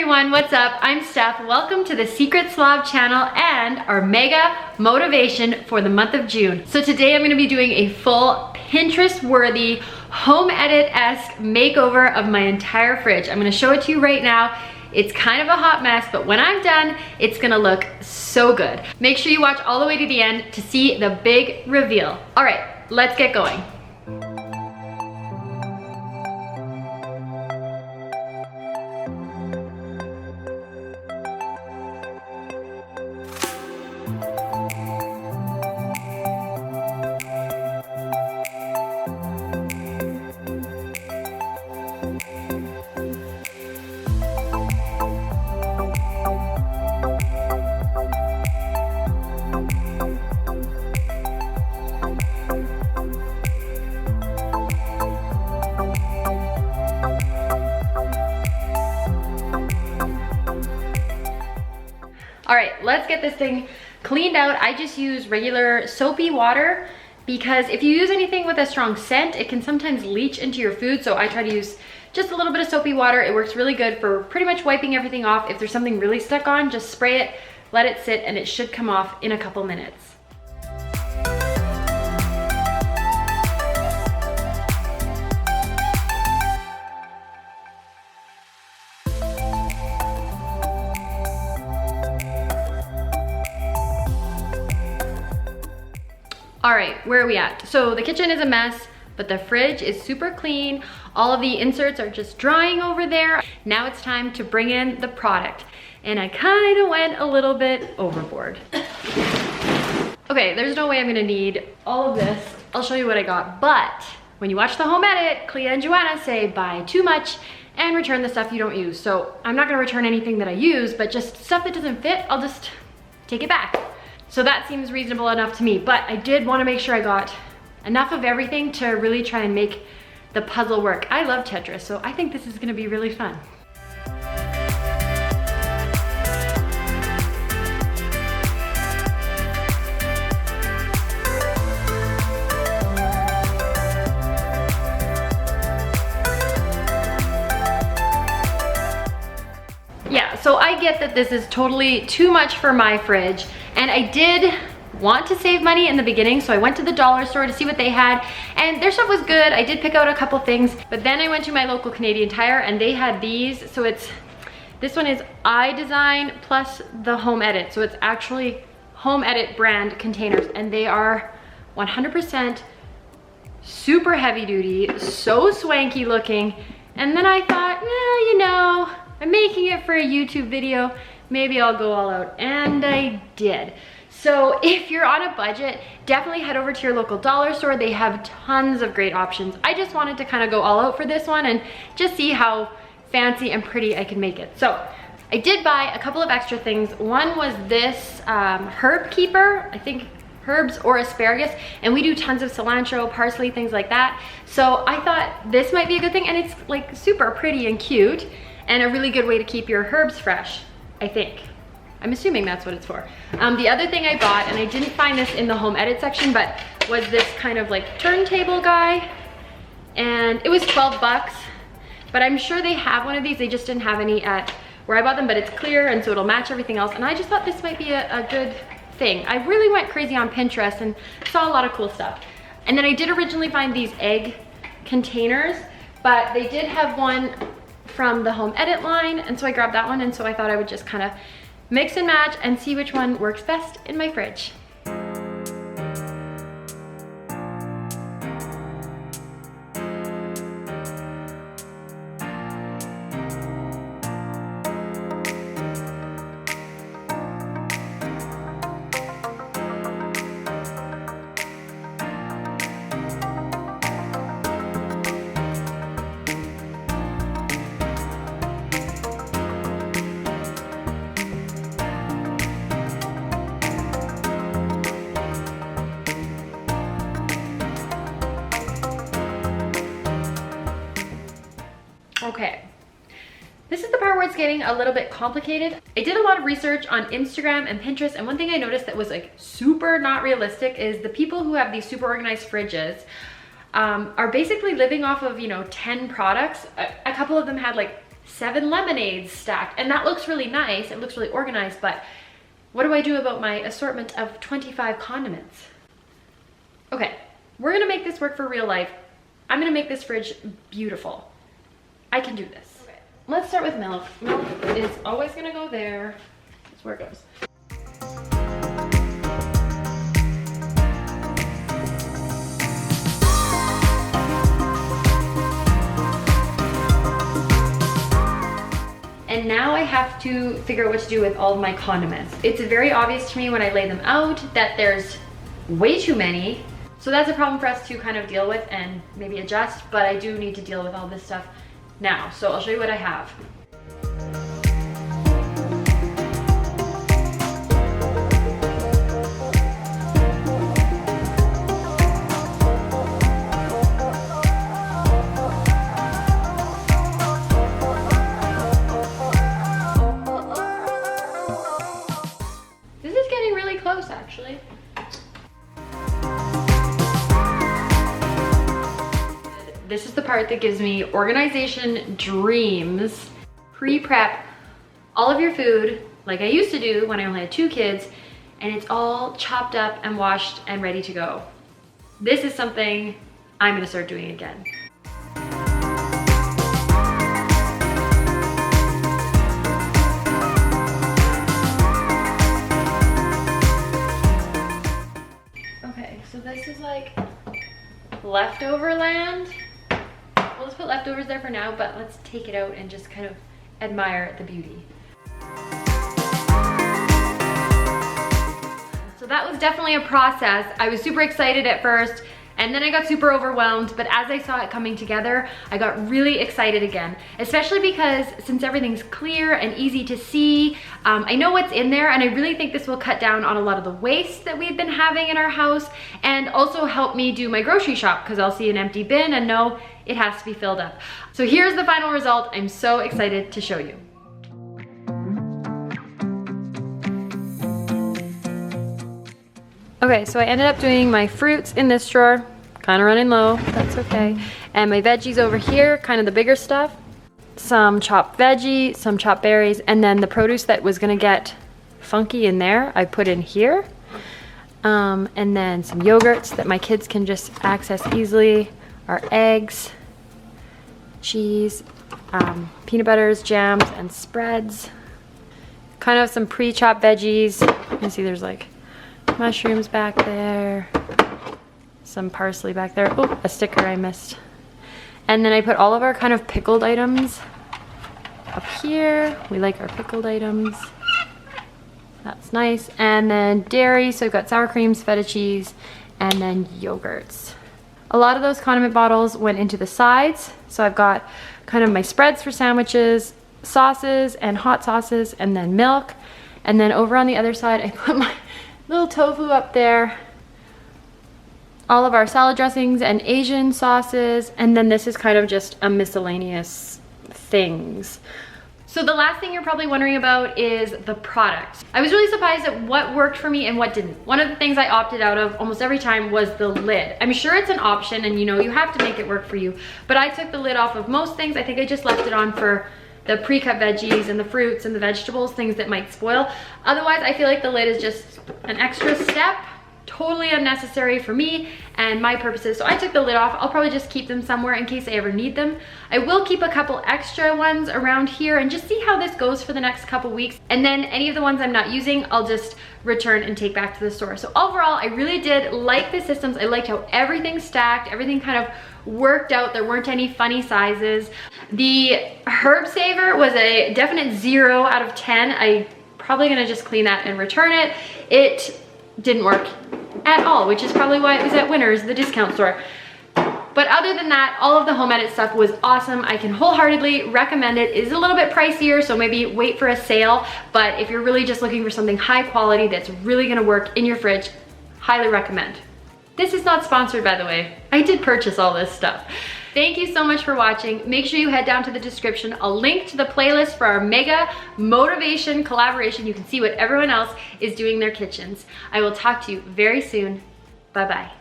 everyone, what's up? I'm Steph. Welcome to the Secret Slob channel and our mega motivation for the month of June. So today I'm gonna be doing a full Pinterest-worthy, home edit-esque makeover of my entire fridge. I'm gonna show it to you right now. It's kind of a hot mess, but when I'm done, it's gonna look so good. Make sure you watch all the way to the end to see the big reveal. All right, let's get going. All right, let's get this thing cleaned out. I just use regular soapy water because if you use anything with a strong scent, it can sometimes leach into your food. So I try to use just a little bit of soapy water. It works really good for pretty much wiping everything off. If there's something really stuck on, just spray it, let it sit, and it should come off in a couple minutes. All right, where are we at? So the kitchen is a mess, but the fridge is super clean. All of the inserts are just drying over there. Now it's time to bring in the product. And I kind of went a little bit overboard. Okay, there's no way I'm gonna need all of this. I'll show you what I got. But when you watch the home edit, Clea and Joanna say buy too much and return the stuff you don't use. So I'm not gonna return anything that I use, but just stuff that doesn't fit, I'll just take it back. So that seems reasonable enough to me, but I did want to make sure I got enough of everything to really try and make the puzzle work. I love Tetris, so I think this is going to be really fun. Yeah, so I get that this is totally too much for my fridge, and I did want to save money in the beginning, so I went to the dollar store to see what they had, and their stuff was good. I did pick out a couple things, but then I went to my local Canadian Tire and they had these. So this one is iDesign plus the Home Edit, so it's actually Home Edit brand containers, and they are 100% super heavy duty, so swanky looking. And then I thought, well, you know, I'm making it for a YouTube video, maybe I'll go all out, and I did. So if you're on a budget, definitely head over to your local dollar store. They have tons of great options. I just wanted to kind of go all out for this one and just see how fancy and pretty I can make it. So I did buy a couple of extra things. One was this herb keeper, I think herbs or asparagus, and we do tons of cilantro, parsley, things like that. So I thought this might be a good thing, and it's like super pretty and cute and a really good way to keep your herbs fresh, I think. I'm assuming that's what it's for. The other thing I bought, and I didn't find this in the home edit section, but was this kind of like turntable guy, and it was 12 bucks, but I'm sure they have one of these. They just didn't have any at where I bought them, but it's clear, and so it'll match everything else, and I just thought this might be a good thing. I really went crazy on Pinterest and saw a lot of cool stuff. And then I did originally find these egg containers, but they did have one from the home edit line, and so I grabbed that one, and so I thought I would just kind of mix and match and see which one works best in my fridge. Okay, this is the part where it's getting a little bit complicated. I did a lot of research on Instagram and Pinterest, and one thing I noticed that was like super not realistic is the people who have these super organized fridges are basically living off of, you know, 10 products. A couple of them had like 7 lemonades stacked, and that looks really nice. It looks really organized, but what do I do about my assortment of 25 condiments? Okay, we're gonna make this work for real life. I'm gonna make this fridge beautiful. I can do this. Okay. Let's start with milk. Milk is always gonna go there. That's where it goes. And now I have to figure out what to do with all of my condiments. It's very obvious to me when I lay them out that there's way too many. So that's a problem for us to kind of deal with and maybe adjust, but I do need to deal with all this stuff now. So I'll show you what I have. Actually. This is the part that gives me organization dreams. Pre-prep all of your food like I used to do when I only had 2 kids, and it's all chopped up and washed and ready to go. This is something I'm gonna start doing again. So this is like leftover land. We'll just put leftovers there for now, but let's take it out and just kind of admire the beauty. So that was definitely a process. I was super excited at first, and then I got super overwhelmed, but as I saw it coming together, I got really excited again, especially because since everything's clear and easy to see, I know what's in there, and I really think this will cut down on a lot of the waste that we've been having in our house, and also help me do my grocery shop, because I'll see an empty bin and know it has to be filled up. So here's the final result. I'm so excited to show you. Okay, so I ended up doing my fruits in this drawer, kind of running low, that's okay. And my veggies over here, kind of the bigger stuff. Some chopped veggie, some chopped berries, and then the produce that was gonna get funky in there, I put in here. And then some yogurts that my kids can just access easily, our eggs, cheese, peanut butters, jams, and spreads. Kind of some pre-chopped veggies. You can see there's like mushrooms back there, some parsley back there. Oh, a sticker I missed. And then I put all of our kind of pickled items up here. We like our pickled items. That's nice. And then dairy, so I've got sour creams, feta cheese, and then yogurts. A lot of those condiment bottles went into the sides. So I've got kind of my spreads for sandwiches, sauces and hot sauces, and then milk. And then over on the other side, I put my little tofu up there, all of our salad dressings and Asian sauces, and then this is kind of just a miscellaneous things. So the last thing you're probably wondering about is the product. I was really surprised at what worked for me and what didn't. One of the things I opted out of almost every time was the lid. I'm sure it's an option and you know you have to make it work for you, but I took the lid off of most things. I think I just left it on for the pre-cut veggies and the fruits and the vegetables, things that might spoil. Otherwise, I feel like the lid is just an extra step, totally unnecessary for me and my purposes. So I took the lid off. I'll probably just keep them somewhere in case I ever need them. I will keep a couple extra ones around here and just see how this goes for the next couple weeks. And then any of the ones I'm not using, I'll just return and take back to the store. So overall, I really did like the systems. I liked how everything stacked, everything kind of worked out. There weren't any funny sizes. The herb saver was a definite 0 out of 10. I'm probably gonna just clean that and return it. It didn't work at all, which is probably why it was at Winners, the discount store. But other than that, all of the home edit stuff was awesome. I can wholeheartedly recommend it. It is a little bit pricier, so maybe wait for a sale. But if you're really just looking for something high quality that's really gonna work in your fridge, highly recommend. This is not sponsored, by the way. I did purchase all this stuff. Thank you so much for watching. Make sure you head down to the description. I'll link to the playlist for our mega motivation collaboration. You can see what everyone else is doing in their kitchens. I will talk to you very soon. Bye-bye.